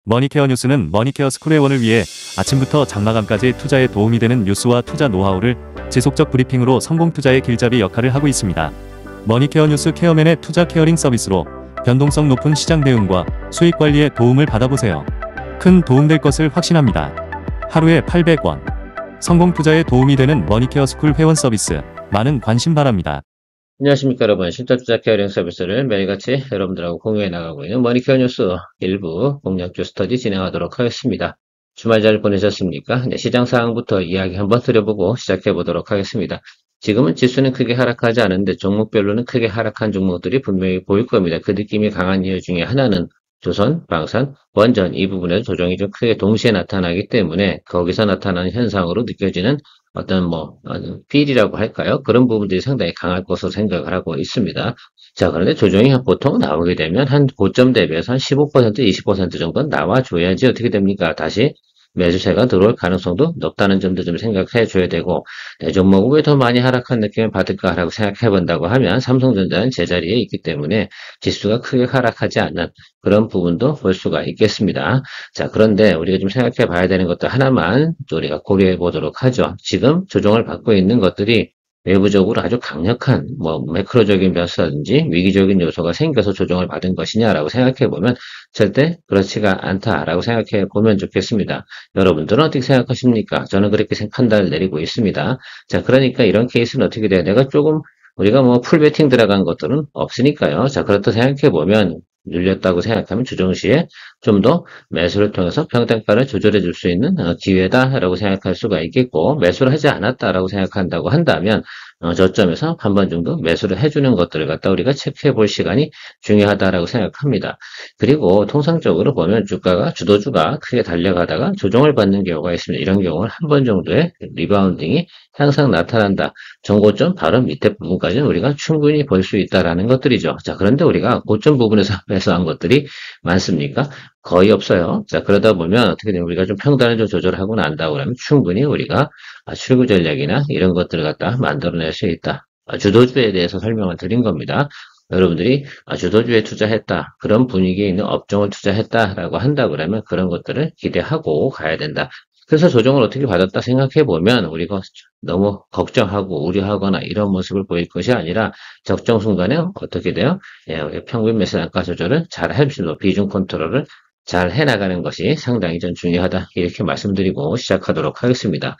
머니케어 뉴스는 머니케어 스쿨회원을 위해 아침부터 장마감까지 투자에 도움이 되는 뉴스와 투자 노하우를 지속적 브리핑으로 성공 투자의 길잡이 역할을 하고 있습니다. 머니케어 뉴스 케어맨의 투자 케어링 서비스로 변동성 높은 시장 대응과 수익 관리에 도움을 받아보세요. 큰 도움될 것을 확신합니다. 하루에 800원. 성공 투자에 도움이 되는 머니케어 스쿨 회원 서비스. 많은 관심 바랍니다. 안녕하십니까 여러분. 실전 투자 케어링 서비스를 매일같이 여러분들하고 공유해 나가고 있는 머니케어 뉴스 일부 공략주 스터디 진행하도록 하겠습니다. 주말 잘 보내셨습니까? 시장 상황부터 이야기 한번 드려보고 시작해 보도록 하겠습니다. 지금은 지수는 크게 하락하지 않은데 종목별로는 크게 하락한 종목들이 분명히 보일 겁니다. 그 느낌이 강한 이유 중에 하나는 조선, 방산, 원전 이 부분에서 조정이 좀 크게 동시에 나타나기 때문에 거기서 나타나는 현상으로 느껴지는 어떤 필이라고 할까요? 그런 부분들이 상당히 강할 것으로 생각을 하고 있습니다. 자, 그런데 조정이 보통 나오게 되면 한 고점 대비해서 한 15%, 20% 정도는 나와줘야지 어떻게 됩니까? 다시 매수세가 들어올 가능성도 높다는 점도 좀 생각해 줘야 되고, 내 종목은 왜 더 많이 하락한 느낌을 받을까라고 생각해 본다고 하면 삼성전자는 제자리에 있기 때문에 지수가 크게 하락하지 않는 그런 부분도 볼 수가 있겠습니다. 자, 그런데 우리가 좀 생각해 봐야 되는 것도 하나만 우리가 고려해 보도록 하죠. 지금 조정을 받고 있는 것들이 외부적으로 아주 강력한 매크로적인 변수라든지 위기적인 요소가 생겨서 조정을 받은 것이냐라고 생각해 보면 절대 그렇지가 않다라고 생각해 보면 좋겠습니다. 여러분들은 어떻게 생각하십니까? 저는 그렇게 판단을 내리고 있습니다. 자, 그러니까 이런 케이스는 어떻게 돼요? 우리가 풀베팅 들어간 것들은 없으니까요. 자, 그렇다 생각해 보면 눌렸다고 생각하면 조정 시에 좀 더 매수를 통해서 평단가를 조절해 줄 수 있는 기회다라고 생각할 수가 있겠고, 매수를 하지 않았다라고 생각한다고 한다면 저점에서 한 번 정도 매수를 해주는 것들을 갖다 우리가 체크해 볼 시간이 중요하다라고 생각합니다. 그리고 통상적으로 보면 주도주가 크게 달려가다가 조정을 받는 경우가 있습니다. 이런 경우는 한 번 정도의 리바운딩이 항상 나타난다. 정고점 바로 밑에 부분까지는 우리가 충분히 볼 수 있다라는 것들이죠. 자, 그런데 우리가 고점 부분에서 매수한 것들이 많습니까? 거의 없어요. 자, 그러다 보면 어떻게 되면 우리가 좀 평단을 좀 조절하고 난다고 하면 충분히 우리가 출구 전략이나 이런 것들을 갖다 만들어낼 수 있다. 주도주에 대해서 설명을 드린 겁니다. 여러분들이 주도주에 투자했다. 그런 분위기에 있는 업종을 투자했다라고 한다 그러면 그런 것들을 기대하고 가야 된다. 그래서 조정을 어떻게 받았다 생각해 보면 우리가 너무 걱정하고 우려하거나 이런 모습을 보일 것이 아니라 적정 순간에 어떻게 돼요? 평균 매수 단가 조절을 잘 할 수 있는 비중 컨트롤을 잘 해나가는 것이 상당히 좀 중요하다. 이렇게 말씀드리고 시작하도록 하겠습니다.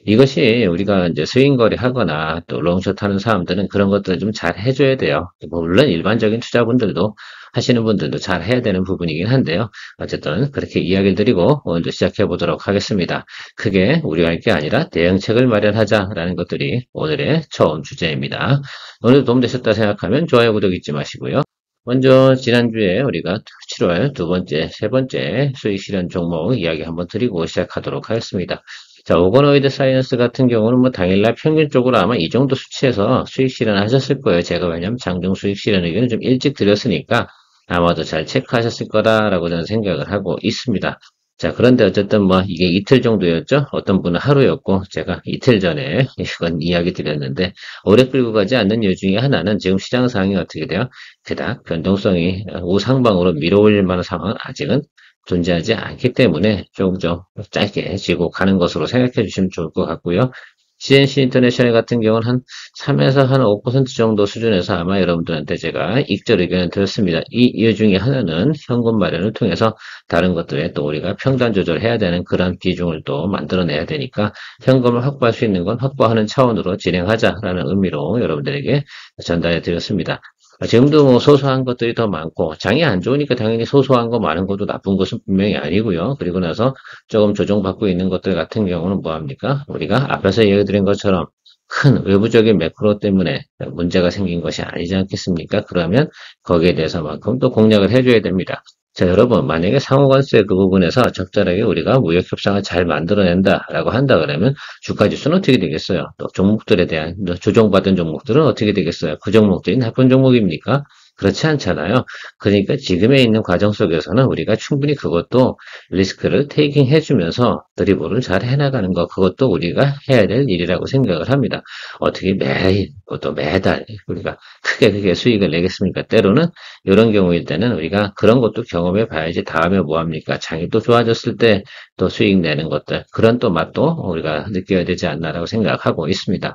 이것이 우리가 이제 스윙 거래 하거나 또 롱숏 하는 사람들은 그런 것들을 좀 잘 해줘야 돼요. 물론 일반적인 투자분들도 하시는 분들도 잘 해야 되는 부분이긴 한데요. 어쨌든 그렇게 이야기를 드리고 오늘도 시작해 보도록 하겠습니다. 크게 우려할 게 아니라 대응책을 마련하자라는 것들이 오늘의 처음 주제입니다. 오늘 도움되셨다 생각하면 좋아요, 구독 잊지 마시고요. 먼저 지난주에 우리가 7월 두 번째, 세 번째 수익 실현 종목 이야기 한번 드리고 시작하도록 하겠습니다. 자, 오거노이드 사이언스 같은 경우는 당일날 평균적으로 아마 이 정도 수치에서 수익 실현하셨을 거예요. 제가 왜냐면 장중 수익 실현 의견을 좀 일찍 드렸으니까 아마도 잘 체크하셨을 거다라고 저는 생각을 하고 있습니다. 자, 그런데 어쨌든 이게 이틀 정도였죠? 어떤 분은 하루였고, 제가 이틀 전에 이건 이야기 드렸는데, 오래 끌고 가지 않는 이유 중에 하나는 지금 시장 상황이 어떻게 돼요? 그닥 변동성이 우상방으로 밀어올릴 만한 상황은 아직은 존재하지 않기 때문에 조금 좀 짧게 지고 가는 것으로 생각해 주시면 좋을 것 같고요. CNC 인터내셔널 같은 경우는 한 3에서 한 5% 정도 수준에서 아마 여러분들한테 제가 익절 의견을 드렸습니다. 이 이유 중에 하나는 현금 마련을 통해서 다른 것들에 또 우리가 평단 조절해야 되는 그런 비중을 또 만들어내야 되니까 현금을 확보할 수 있는 건 확보하는 차원으로 진행하자라는 의미로 여러분들에게 전달해 드렸습니다. 지금도 소소한 것들이 더 많고 장이 안 좋으니까 당연히 소소한 거 많은 것도 나쁜 것은 분명히 아니고요. 그리고 나서 조금 조정받고 있는 것들 같은 경우는 뭐합니까? 우리가 앞에서 얘기 드린 것처럼 큰 외부적인 매크로 때문에 문제가 생긴 것이 아니지 않겠습니까? 그러면 거기에 대해서만큼 또 공략을 해줘야 됩니다. 자, 여러분, 만약에 상호관세 그 부분에서 적절하게 우리가 무역 협상을 잘 만들어낸다라고 한다 그러면 주가 지수는 어떻게 되겠어요? 또 종목들에 대한 조정받은 종목들은 어떻게 되겠어요? 그 종목들이 나쁜 종목입니까? 그렇지 않잖아요. 그러니까 지금에 있는 과정 속에서는 우리가 충분히 그것도 리스크를 테이킹 해주면서 드리블을 잘 해나가는 것, 그것도 우리가 해야 될 일이라고 생각을 합니다. 어떻게 매일, 또 매달 우리가 크게 수익을 내겠습니까? 때로는 이런 경우일 때는 우리가 그런 것도 경험해 봐야지 다음에 뭐 합니까? 장이 또 좋아졌을 때 또 수익 내는 것들, 그런 또 맛도 우리가 느껴야 되지 않나라고 생각하고 있습니다.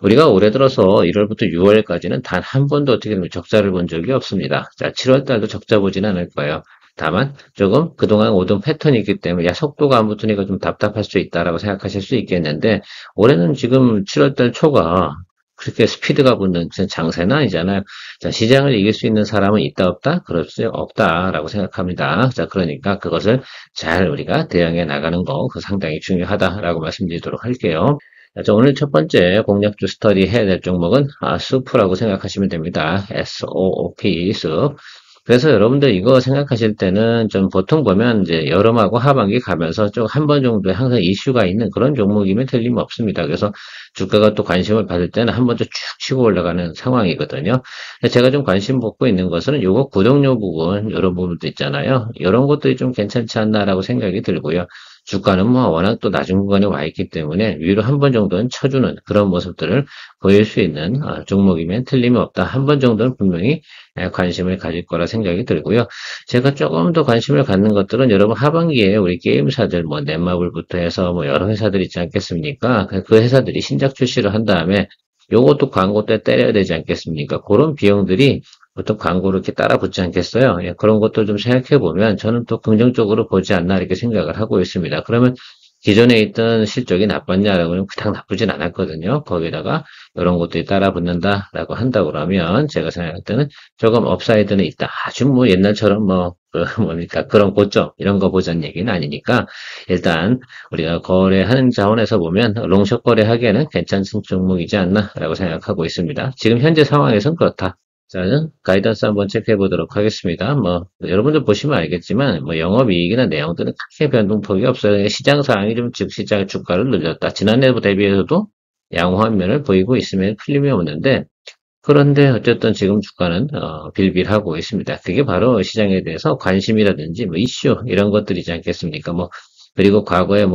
우리가 올해 들어서 1월부터 6월까지는 단 한 번도 어떻게 보면 적자를 본 적이 없습니다. 자, 7월 달도 적자 보지는 않을 거예요. 다만 조금 그동안 오던 패턴이 있기 때문에 야 속도가 안 붙으니까 좀 답답할 수 있다라고 생각하실 수 있겠는데 올해는 지금 7월 달 초가 그렇게 스피드가 붙는 장세는 아니잖아요. 자, 시장을 이길 수 있는 사람은 있다 없다? 그럴 수 없다라고 생각합니다. 자, 그러니까 그것을 잘 우리가 대응해 나가는 거, 그 상당히 중요하다라고 말씀드리도록 할게요. 자, 오늘 첫 번째 공략주 스터디 해야 될 종목은 수프라고 생각하시면 됩니다. SOOP, 숲. 그래서 여러분들 이거 생각하실 때는 좀 보통 보면 이제 여름하고 하반기 가면서 좀 한 번 정도에 항상 이슈가 있는 그런 종목이면 틀림없습니다. 그래서 주가가 또 관심을 받을 때는 한 번 더 쭉 치고 올라가는 상황이거든요. 제가 좀 관심 받고 있는 것은 요거 구독료 부분, 이런 부분도 있잖아요. 이런 것들이 좀 괜찮지 않나라고 생각이 들고요. 주가는 뭐 워낙 또 낮은 구간에 와 있기 때문에 위로 한 번 정도는 쳐주는 그런 모습들을 보일 수 있는 종목이면 틀림이 없다. 한 번 정도는 분명히 관심을 가질 거라 생각이 들고요. 제가 조금 더 관심을 갖는 것들은 여러분 하반기에 우리 게임사들 뭐 넷마블부터 해서 뭐 여러 회사들 있지 않겠습니까? 그 회사들이 신작 출시를 한 다음에 요것도 광고 때 때려야 되지 않겠습니까? 그런 비용들이 보통 광고를 이렇게 따라 붙지 않겠어요? 예, 그런 것도 좀 생각해 보면 저는 또 긍정적으로 보지 않나 이렇게 생각을 하고 있습니다. 그러면 기존에 있던 실적이 나빴냐라고는 그닥 나쁘진 않았거든요. 거기다가 이런 것들이 따라 붙는다라고 한다고 그러면 제가 생각할 때는 조금 업사이드는 있다. 아주 뭐 옛날처럼 뭡니까 그런 고점 이런 거 보자는 얘기는 아니니까 일단 우리가 거래하는 자원에서 보면 롱숏 거래하기에는 괜찮은 종목이지 않나라고 생각하고 있습니다. 지금 현재 상황에서는 그렇다. 자, 가이던스 한번 체크해 보도록 하겠습니다. 여러분들 보시면 알겠지만, 영업이익이나 내용들은 크게 변동폭이 없어요. 시장 상황이 좀 즉시 주가를 늘렸다. 지난해 대비해서도 양호한 면을 보이고 있으면 틀림이 없는데, 그런데 어쨌든 지금 주가는, 빌빌하고 있습니다. 그게 바로 시장에 대해서 관심이라든지, 이슈, 이런 것들이지 않겠습니까? 그리고 과거에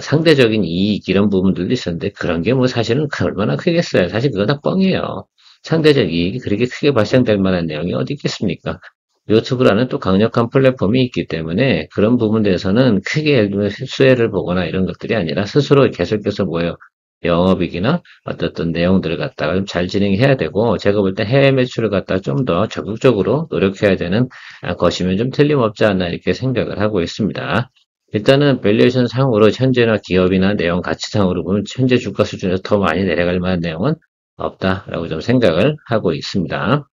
상대적인 이익, 이런 부분들도 있었는데, 그런 게 사실은 얼마나 크겠어요. 사실 그거 다 뻥이에요. 상대적 이익이 그렇게 크게 발생될 만한 내용이 어디 있겠습니까? 유튜브라는 또 강력한 플랫폼이 있기 때문에 그런 부분에서는 크게 예를 들면 수혜를 보거나 이런 것들이 아니라 스스로 계속해서 영업이익이나 어떤 내용들을 갖다가 좀 잘 진행해야 되고 제가 볼 때 해외 매출을 갖다가 좀 더 적극적으로 노력해야 되는 것이면 좀 틀림없지 않나 이렇게 생각을 하고 있습니다. 일단은 밸류에이션 상으로 현재나 기업이나 내용 가치상으로 보면 현재 주가 수준에서 더 많이 내려갈 만한 내용은 없다라고 좀 생각을 하고 있습니다.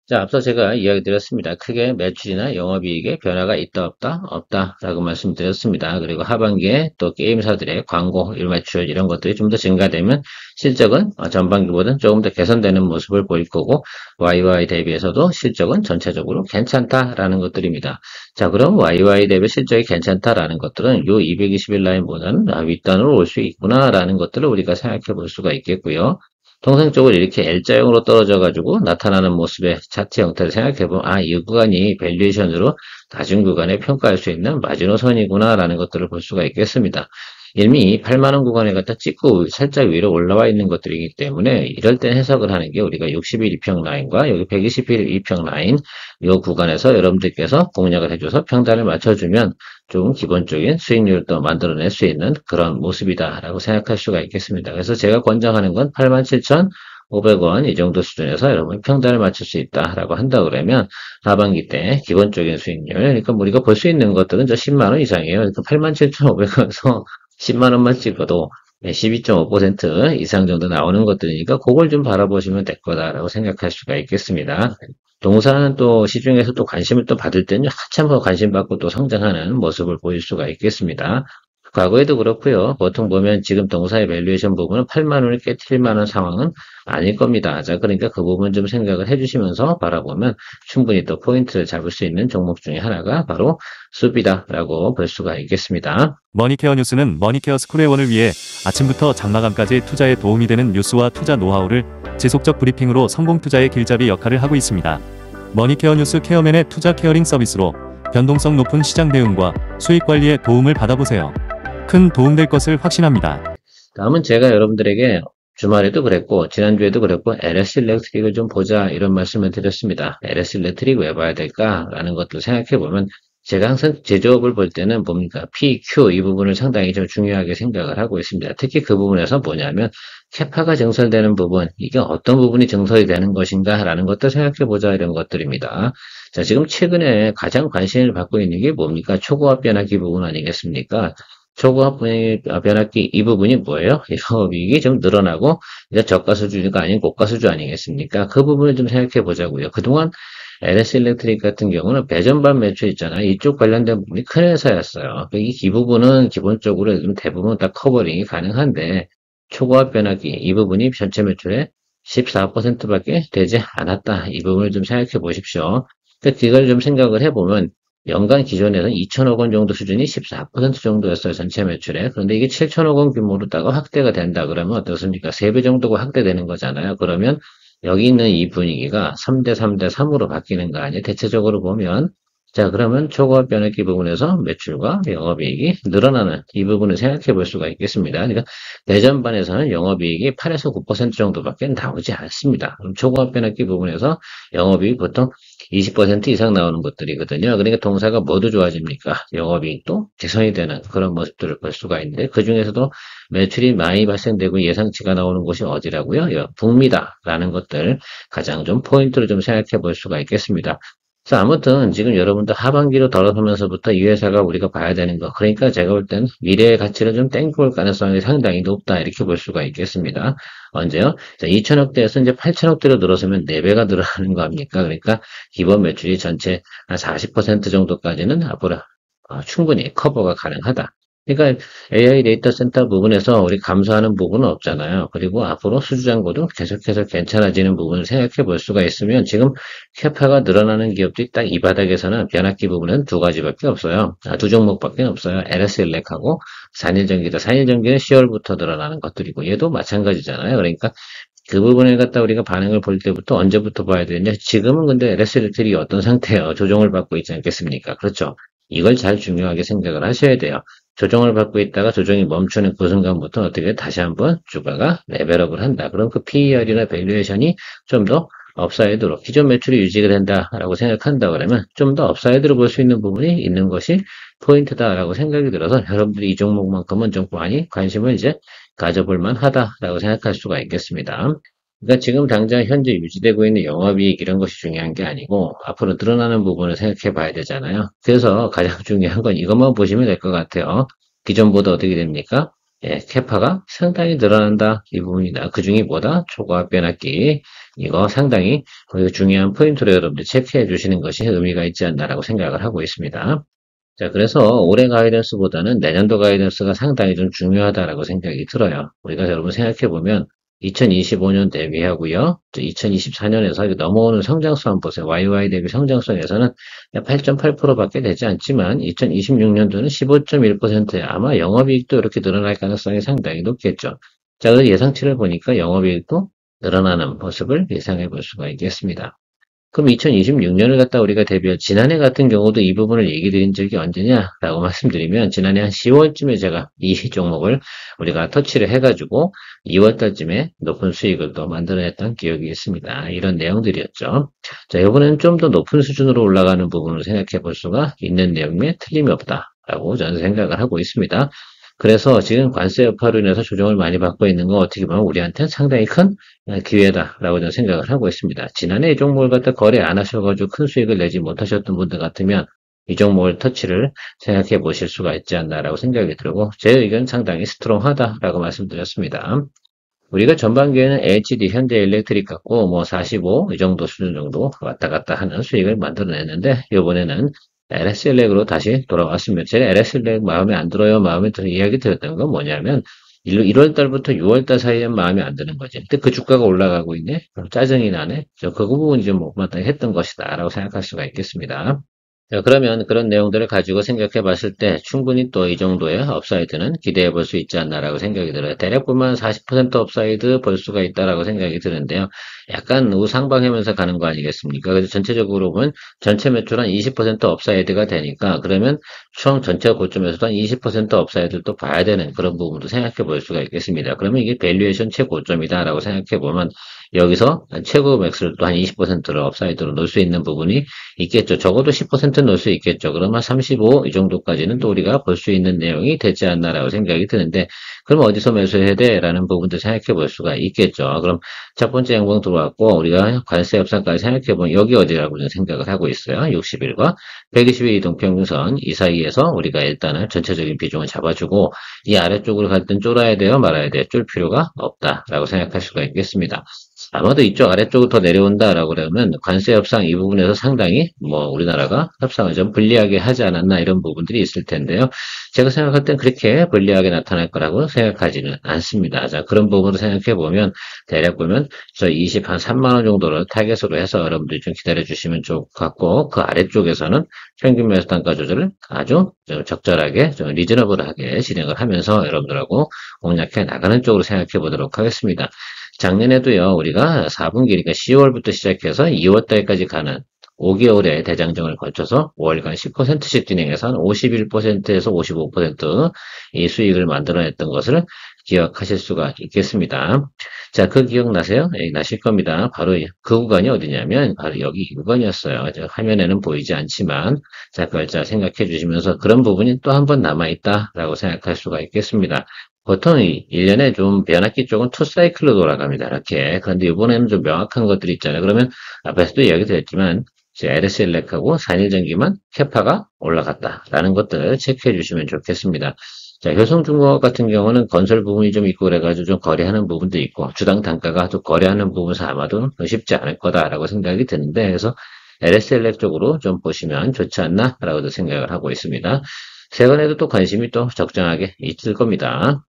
자, 앞서 제가 이야기 드렸습니다. 크게 매출이나 영업이익에 변화가 있다 없다? 없다라고 말씀드렸습니다. 그리고 하반기에 또 게임사들의 광고, 매출 이런 것들이 좀 더 증가되면 실적은 전반기보다는 조금 더 개선되는 모습을 보일 거고 YY 대비해서도 실적은 전체적으로 괜찮다라는 것들입니다. 자, 그럼 YY 대비 실적이 괜찮다라는 것들은 요 220일 라인보다는 윗단으로 올 수 있구나라는 것들을 우리가 생각해 볼 수가 있겠고요. 통상적으로 이렇게 L자형으로 떨어져가지고 나타나는 모습의 차트 형태를 생각해보면, 이 구간이 밸류에이션으로 낮은 구간에 평가할 수 있는 마지노선이구나라는 것들을 볼 수가 있겠습니다. 이미 8만원 구간에 갖다 찍고 살짝 위로 올라와 있는 것들이기 때문에 이럴 때 해석을 하는 게 우리가 60일 이평 라인과 여기 120일 이평 라인 이 구간에서 여러분들께서 공략을 해줘서 평단을 맞춰주면 좀 기본적인 수익률을 또 만들어낼 수 있는 그런 모습이다라고 생각할 수가 있겠습니다. 그래서 제가 권장하는 건 87,500원 이 정도 수준에서 여러분이 평단을 맞출 수 있다라고 한다 그러면 하반기 때 기본적인 수익률 그러니까 우리가 볼 수 있는 것들은 10만원 이상이에요. 그러니까 87,500원에서 10만원만 찍어도 12.5% 이상 정도 나오는 것들이니까 그걸 좀 바라보시면 될 거다라고 생각할 수가 있겠습니다. 동사는 또 시중에서 또 관심을 또 받을 때는 한참 더 관심 받고 또 성장하는 모습을 보일 수가 있겠습니다. 과거에도 그렇고요. 보통 보면 지금 동사의 밸류에이션 부분은 8만 원을 깨트릴 만한 상황은 아닐 겁니다. 자, 그러니까 그 부분 좀 생각을 해주시면서 바라보면 충분히 또 포인트를 잡을 수 있는 종목 중에 하나가 바로 숲이다라고 볼 수가 있겠습니다. 머니케어 뉴스는 머니케어 스쿨회원을 위해 아침부터 장마감까지 투자에 도움이 되는 뉴스와 투자 노하우를 지속적 브리핑으로 성공 투자의 길잡이 역할을 하고 있습니다. 머니케어 뉴스 케어맨의 투자 케어링 서비스로 변동성 높은 시장 대응과 수익 관리에 도움을 받아보세요. 큰 도움될 것을 확신합니다. 다음은 제가 여러분들에게 주말에도 그랬고 지난주에도 그랬고 LS 일렉트릭을 좀 보자 이런 말씀을 드렸습니다. LS 일렉트릭 왜 봐야 될까라는 것도 생각해 보면 제가 항상 제조업을 볼 때는 뭡니까? P, Q 이 부분을 상당히 좀 중요하게 생각을 하고 있습니다. 특히 그 부분에서 뭐냐면 캐파가 증설되는 부분, 이게 어떤 부분이 증설이 되는 것인가 라는 것도 생각해 보자 이런 것들입니다. 자, 지금 최근에 가장 관심을 받고 있는 게 뭡니까? 초고압 변압기 부분 아니겠습니까? 초고압 변압기 이 부분이 뭐예요? 영업이익이 좀 늘어나고 이제 저가 수준이가 아닌 고가 수준 아니겠습니까? 그 부분을 좀 생각해 보자고요. 그동안 LS 일렉트릭 같은 경우는 배전반 매출 있잖아요. 이쪽 관련된 부분이 큰 회사였어요. 이 부분은 기본적으로 대부분 다 커버링이 가능한데 초고압 변압기 이 부분이 전체 매출의 14%밖에 되지 않았다. 이 부분을 좀 생각해 보십시오. 그러니까 이걸 좀 생각을 해보면 연간 기존에는 2천억 원 정도 수준이 14% 정도였어요. 전체 매출에. 그런데 이게 7천억 원 규모로다가 확대가 된다 그러면 어떻습니까? 3배 정도가 확대되는 거잖아요. 그러면 여기 있는 이 분위기가 3대 3대 3으로 바뀌는 거 아니에요? 대체적으로 보면 자, 그러면 초고압 변압기 부분에서 매출과 영업이익이 늘어나는 이 부분을 생각해 볼 수가 있겠습니다. 그러니까 내전반에서는 영업이익이 8에서 9% 정도밖에 나오지 않습니다. 그럼 초고압 변압기 부분에서 영업이익 보통 20% 이상 나오는 것들이거든요. 그러니까 동사가 모두 좋아집니까? 영업이익도 개선이 되는 그런 모습들을 볼 수가 있는데 그 중에서도 매출이 많이 발생되고 예상치가 나오는 곳이 어디라고요? 북미다라는 것들 가장 좀 포인트로 좀 생각해 볼 수가 있겠습니다. 그래서 아무튼 지금 여러분들 하반기로 돌아서면서부터 이 회사가 우리가 봐야 되는 거. 그러니까 제가 볼 때는 미래의 가치를 좀 땡겨 올 가능성이 상당히 높다. 이렇게 볼 수가 있겠습니다. 언제요? 자, 2천억대에서 이제 8천억대로 늘어서면 4배가 늘어나는 거 아닙니까? 그러니까 기본 매출이 전체 한 40% 정도까지는 앞으로 충분히 커버가 가능하다. 그러니까 AI 데이터 센터 부분에서 우리 감소하는 부분은 없잖아요. 그리고 앞으로 수주잔고도 계속해서 괜찮아지는 부분을 생각해 볼 수가 있으면 지금 캐파가 늘어나는 기업들이 딱 이 바닥에서는 변압기 부분은 두 가지밖에 없어요. 두 종목밖에 없어요. LS 일렉하고 산일전기다. 산일전기는 10월부터 늘어나는 것들이고 얘도 마찬가지잖아요. 그러니까 그 부분을 갖다 우리가 반응을 볼 때부터 언제부터 봐야 되냐? 지금은 근데 LS 일렉트릭이 어떤 상태예요? 조정을 받고 있지 않겠습니까? 그렇죠. 이걸 잘 중요하게 생각을 하셔야 돼요. 조정을 받고 있다가 조정이 멈추는 그 순간부터 어떻게 다시 한번 주가가 레벨업을 한다. 그럼 그 PER이나 밸류에이션이 좀 더 업사이드로 기존 매출이 유지가 된다라고 생각한다 그러면 좀 더 업사이드로 볼 수 있는 부분이 있는 것이 포인트다라고 생각이 들어서 여러분들이 이 종목만큼은 좀 많이 관심을 이제 가져볼 만하다라고 생각할 수가 있겠습니다. 그러니까 지금 당장 현재 유지되고 있는 영업이익 이런 것이 중요한 게 아니고 앞으로 늘어나는 부분을 생각해 봐야 되잖아요. 그래서 가장 중요한 건 이것만 보시면 될 것 같아요. 기존보다 어떻게 됩니까? 예, 캐파가 상당히 늘어난다. 이 부분이다. 그 중에 뭐다? 초과압 변압기. 이거 상당히 중요한 포인트로 여러분들 체크해 주시는 것이 의미가 있지 않나라고 생각을 하고 있습니다. 자, 그래서 올해 가이던스보다는 내년도 가이던스가 상당히 좀 중요하다라고 생각이 들어요. 우리가 여러분 생각해 보면 2025년 대비하고요. 2024년에서 넘어오는 성장수 한번 보세요. YY 대비 성장성에서는 8.8%밖에 되지 않지만 2026년도는 15.1%에 아마 영업이익도 이렇게 늘어날 가능성이 상당히 높겠죠. 자, 그래서 예상치를 보니까 영업이익도 늘어나는 모습을 예상해 볼 수가 있겠습니다. 그럼 2026년을 갖다 우리가 대비할 지난해 같은 경우도 이 부분을 얘기 드린 적이 언제냐라고 말씀드리면 지난해 한 10월쯤에 제가 이 종목을 우리가 터치를 해가지고 2월 달쯤에 높은 수익을 또 만들어냈던 기억이 있습니다. 이런 내용들이었죠. 자, 이번에는 좀 더 높은 수준으로 올라가는 부분을 생각해 볼 수가 있는 내용에 틀림이 없다라고 저는 생각을 하고 있습니다. 그래서 지금 관세 여파로 인해서 조정을 많이 받고 있는 건 어떻게 보면 우리한테는 상당히 큰 기회다라고 저는 생각을 하고 있습니다. 지난해 이 종목을 갖다 거래 안 하셔가지고 큰 수익을 내지 못하셨던 분들 같으면 이 종목을 터치를 생각해 보실 수가 있지 않나라고 생각이 들고 제 의견은 상당히 스트롱하다라고 말씀드렸습니다. 우리가 전반기에는 HD, 현대일렉트릭 갖고 뭐 45 이 정도 수준 정도 왔다 갔다 하는 수익을 만들어냈는데 이번에는 LS일렉으로 다시 돌아왔습니다. 제가 LS일렉 마음에 안 들어요. 마음에 들어 이야기 드렸던 건 뭐냐면 1월 달부터 6월 달 사이에 마음에 안 드는 거지. 근데 그 주가가 올라가고 있네. 그럼 짜증이 나네. 그 부분이 좀 못마땅히 했던 것이다. 라고 생각할 수가 있겠습니다. 자, 그러면 그런 내용들을 가지고 생각해 봤을 때 충분히 또 이 정도의 업사이드는 기대해 볼 수 있지 않나라고 생각이 들어요. 대략 보면 40% 업사이드 볼 수가 있다라고 생각이 드는데요. 약간 우상방하면서 가는 거 아니겠습니까? 그래서 전체적으로 보면 전체 매출 한 20% 업사이드가 되니까 그러면 총 전체 고점에서도 한 20% 업사이드를 또 봐야 되는 그런 부분도 생각해 볼 수가 있겠습니다. 그러면 이게 밸류에이션 최고점이다라고 생각해 보면 여기서 최고 맥스를 또 한 20%로 업사이드로 놓을 수 있는 부분이 있겠죠. 적어도 10% 넣을 수 있겠죠. 그러면 35 이 정도까지는 또 우리가 볼 수 있는 내용이 되지 않나라고 생각이 드는데 그럼 어디서 매수해야 돼? 라는 부분도 생각해 볼 수가 있겠죠. 그럼 첫 번째 양봉 들어왔고 우리가 관세 협상까지 생각해 보면 여기 어디라고 저는 생각을 하고 있어요. 60일과 120일 이동평균선 이 사이에서 우리가 일단은 전체적인 비중을 잡아주고 이 아래쪽으로 갈 땐 쫄아야 돼요? 말아야 돼요? 쫄 필요가 없다라고 생각할 수가 있겠습니다. 아마도 이쪽 아래쪽으로 더 내려온다라고 그러면 관세 협상 이 부분에서 상당히 뭐 우리나라가 협상을 좀 불리하게 하지 않았나 이런 부분들이 있을 텐데요. 제가 생각할 땐 그렇게 불리하게 나타날 거라고 생각하지는 않습니다. 자, 그런 부분으로 생각해 보면 대략 보면 저 20, 한 3만 원 정도를 타겟으로 해서 여러분들이 좀 기다려 주시면 좋을 것 같고 그 아래쪽에서는 평균 매수 단가 조절을 아주 좀 적절하게 좀 리즈너블하게 진행을 하면서 여러분들하고 공략해 나가는 쪽으로 생각해 보도록 하겠습니다. 작년에도요, 우리가 4분기, 그러니까 10월부터 시작해서 2월 달까지 가는 5개월의 대장정을 거쳐서 월간 10%씩 진행해서 한 51%에서 55%이 수익을 만들어냈던 것을 기억하실 수가 있겠습니다. 자, 그 기억나세요? 예, 나실 겁니다. 바로 그 구간이 어디냐면, 바로 여기 이 구간이었어요. 화면에는 보이지 않지만, 자, 그걸 잘 생각해 주시면서 그런 부분이 또 한 번 남아있다라고 생각할 수가 있겠습니다. 보통 1년에 좀 변압기 쪽은 투 사이클로 돌아갑니다. 이렇게. 그런데 이번에는 좀 명확한 것들이 있잖아요. 그러면 앞에서도 이야기 드렸지만 LSL렉하고 산일전기만 캐파가 올라갔다라는 것들을 체크해 주시면 좋겠습니다. 자, 효성중공업 같은 경우는 건설 부분이 좀 있고 그래가지고 좀 거래하는 부분도 있고 주당 단가가 좀 거래하는 부분에서 아마도 쉽지 않을 거다라고 생각이 드는데 그래서 LSL렉 쪽으로 좀 보시면 좋지 않나라고도 생각을 하고 있습니다. 최근에도 또 관심이 또 적정하게 있을 겁니다.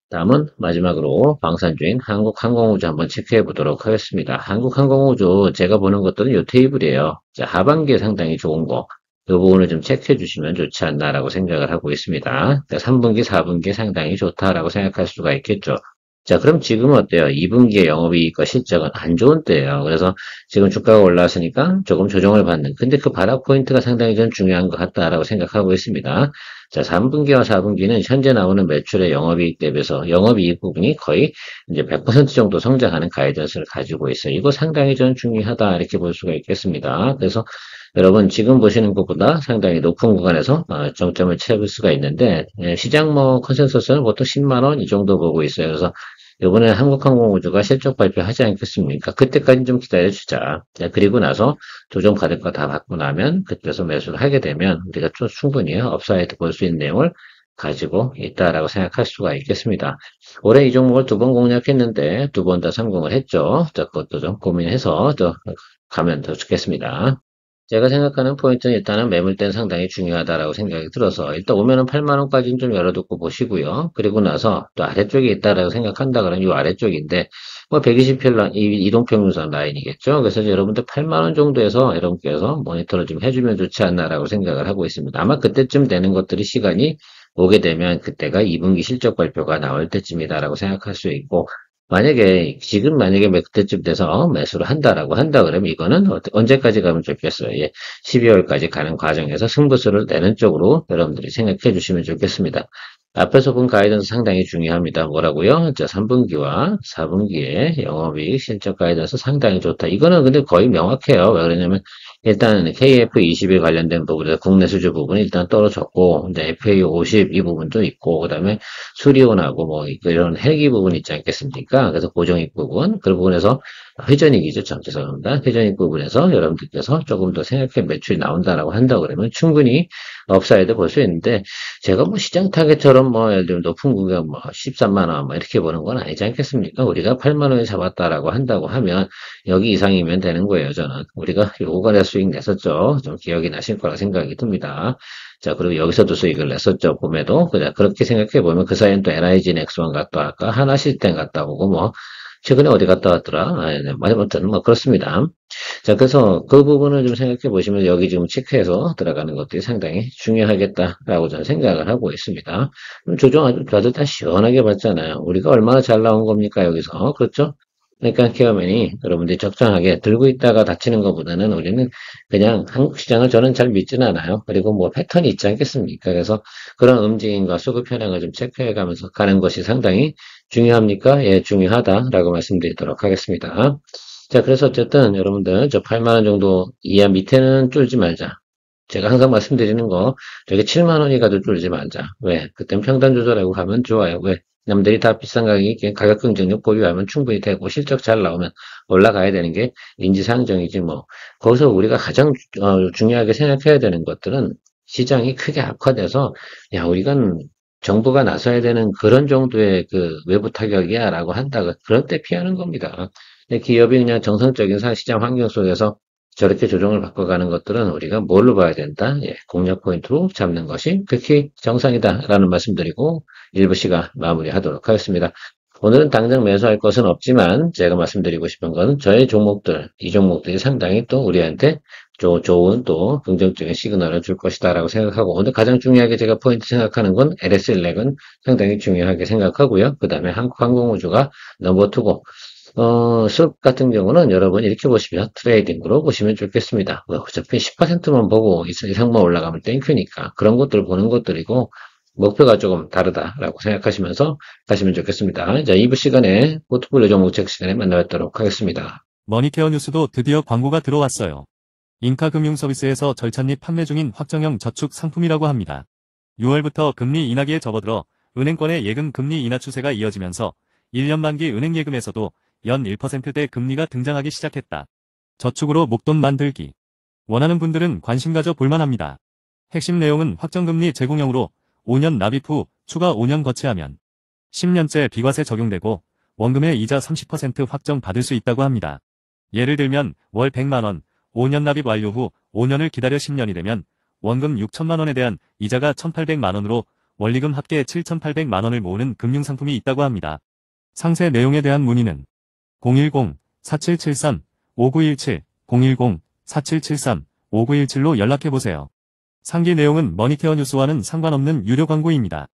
다음은 마지막으로 방산 중인 한국항공우주 한번 체크해 보도록 하겠습니다. 한국항공우주 제가 보는 것들은 이 테이블이에요. 자, 하반기에 상당히 좋은 거. 이 부분을 좀 체크해 주시면 좋지 않나라고 생각을 하고 있습니다. 3분기, 4분기 상당히 좋다라고 생각할 수가 있겠죠. 자, 그럼 지금은 어때요? 2분기의 영업이익과 실적은 안 좋은 때예요. 그래서 지금 주가가 올라왔으니까 조금 조정을 받는. 근데 그 바닥 포인트가 상당히 좀 중요한 것 같다라고 생각하고 있습니다. 자, 3분기와 4분기는 현재 나오는 매출의 영업이익 대비해서 영업이익 부분이 거의 이제 100% 정도 성장하는 가이던스를 가지고 있어요. 이거 상당히 좀 중요하다 이렇게 볼 수가 있겠습니다. 그래서 여러분 지금 보시는 것보다 상당히 높은 구간에서 정점을 채울 수가 있는데 시장 뭐 컨센서스는 보통 10만 원 이 정도 보고 있어요. 그래서 이번에 한국항공우주가 실적 발표하지 않겠습니까? 그때까지 좀 기다려주자. 그리고 나서 조정 받을 거 다 받고 나면 그때서 매수를 하게 되면 우리가 좀 충분히 업사이드 볼 수 있는 내용을 가지고 있다라고 생각할 수가 있겠습니다. 올해 이 종목을 2번 공략했는데 2번 다 성공을 했죠. 그것도 좀 고민해서 또 가면 더 좋겠습니다. 제가 생각하는 포인트는 일단은 매물대는 상당히 중요하다라고 생각이 들어서 일단 오면은 8만 원까지는 좀 열어두고 보시고요. 그리고 나서 또 아래쪽에 있다라고 생각한다 그러면 이 아래쪽인데 뭐 120일 이동평균선 라인이겠죠. 그래서 여러분들 8만 원 정도에서 여러분께서 모니터를 좀 해주면 좋지 않나라고 생각을 하고 있습니다. 아마 그때쯤 되는 것들이 시간이 오게 되면 그때가 2분기 실적 발표가 나올 때쯤이다라고 생각할 수 있고 지금 만약에 그때쯤 돼서 매수를 한다 그러면 이거는 언제까지 가면 좋겠어요? 예, 12월까지 가는 과정에서 승부수를 내는 쪽으로 여러분들이 생각해 주시면 좋겠습니다. 앞에서 본 가이던스 상당히 중요합니다. 뭐라고요? 자, 3분기와 4분기의 영업이익 실적 가이던스 상당히 좋다. 이거는 근데 거의 명확해요. 왜 그러냐면 일단 KF21 관련된 부분에서 국내 수주 부분이 일단 떨어졌고, 이제 FA50 이 부분도 있고, 그 다음에 수리온하고 뭐 이런 헬기 부분 있지 않겠습니까? 그래서 고정익 부분, 그 부분에서 회전익이죠. 죄송합니다. 회전익 부분에서 여러분들께서 조금 더 생각해 매출이 나온다라고 한다 그러면 충분히 업사이드 볼 수 있는데, 제가 뭐 시장 타겟처럼 뭐 예를 들면 높은 구간 뭐 13만 원 뭐 이렇게 보는 건 아니지 않겠습니까? 우리가 8만 원에 잡았다라고 한다고 하면 여기 이상이면 되는 거예요. 저는 우리가 요거에 수익 냈었죠. 좀 기억이 나실 거라 생각이 듭니다. 자, 그리고 여기서도 수익을 냈었죠. 봄에도 그냥 그렇게 생각해 보면 그 사이엔 또 NIG 넥스원 갔다 아까 하나시스템 갔다 오고 뭐 최근에 어디 갔다 왔더라? 네, 아무튼 뭐 그렇습니다. 자, 그래서 그 부분을 좀 생각해 보시면 여기 지금 체크해서 들어가는 것들이 상당히 중요하겠다라고 저는 생각을 하고 있습니다. 조정 아주 다들 다 시원하게 봤잖아요. 우리가 얼마나 잘 나온 겁니까, 여기서. 그렇죠? 그러니까 케어맨이 여러분들이 적정하게 들고 있다가 다치는 것보다는 우리는 그냥 한국 시장을 저는 잘 믿지는 않아요. 그리고 뭐 패턴이 있지 않겠습니까? 그래서 그런 움직임과 수급 현황을 좀 체크해 가면서 가는 것이 상당히 중요합니까? 예, 중요하다라고 말씀드리도록 하겠습니다. 자, 그래서 어쨌든 여러분들 저 8만 원 정도 이하 밑에는 쫄지 말자. 제가 항상 말씀드리는 거, 저게 7만 원이 가도 쫄지 말자. 왜? 그땐 평단 조절하고 가면 좋아요. 왜? 남들이 다 비싼 가격이 가격 경쟁력 보유하면 충분히 되고 실적 잘 나오면 올라가야 되는 게 인지상정이지 뭐. 거기서 우리가 가장 중요하게 생각해야 되는 것들은 시장이 크게 악화돼서 야, 우리가 정부가 나서야 되는 그런 정도의 그 외부 타격이야라고 한다. 그럴 때 피하는 겁니다. 근데 기업이 그냥 정상적인 시장 환경 속에서 저렇게 조정을 바꿔가는 것들은 우리가 뭘로 봐야 된다? 예, 공략 포인트로 잡는 것이 극히 정상이다라는 말씀드리고 일부 시간 마무리하도록 하겠습니다. 오늘은 당장 매수할 것은 없지만 제가 말씀드리고 싶은 건 저의 종목들, 이 종목들이 상당히 또 우리한테 좋은 또 긍정적인 시그널을 줄 것이다라고 생각하고 오늘 가장 중요하게 제가 포인트 생각하는 건 LS11은 상당히 중요하게 생각하고요. 그 다음에 한국항공우주가 넘버2고 수업 같은 경우는 여러분 이렇게 보시면 트레이딩으로 보시면 좋겠습니다. 뭐 어차피 10%만 보고 이상만 올라가면 땡큐니까 그런 것들 보는 것들이고 목표가 조금 다르다라고 생각하시면서 가시면 좋겠습니다. 자, 2부 시간에 포트폴리오 종목 체크 시간에 만나뵙도록 하겠습니다. 머니케어 뉴스도 드디어 광고가 들어왔어요. 인카금융서비스에서 절찬 및 판매 중인 확정형 저축 상품이라고 합니다. 6월부터 금리 인하기에 접어들어 은행권의 예금 금리 인하 추세가 이어지면서 1년 만기 은행 예금에서도 연 1%대 금리가 등장하기 시작했다. 저축으로 목돈 만들기. 원하는 분들은 관심 가져 볼만합니다. 핵심 내용은 확정금리 제공형으로 5년 납입 후 추가 5년 거치하면 10년째 비과세 적용되고 원금의 이자 30% 확정 받을 수 있다고 합니다. 예를 들면 월 100만원, 5년 납입 완료 후 5년을 기다려 10년이 되면 원금 6천만원에 대한 이자가 1,800만원으로 원리금 합계 7,800만원을 모으는 금융상품이 있다고 합니다. 상세 내용에 대한 문의는 010-4773-5917, 010-4773-5917로 연락해보세요. 상기 내용은 머니케어 뉴스와는 상관없는 유료 광고입니다.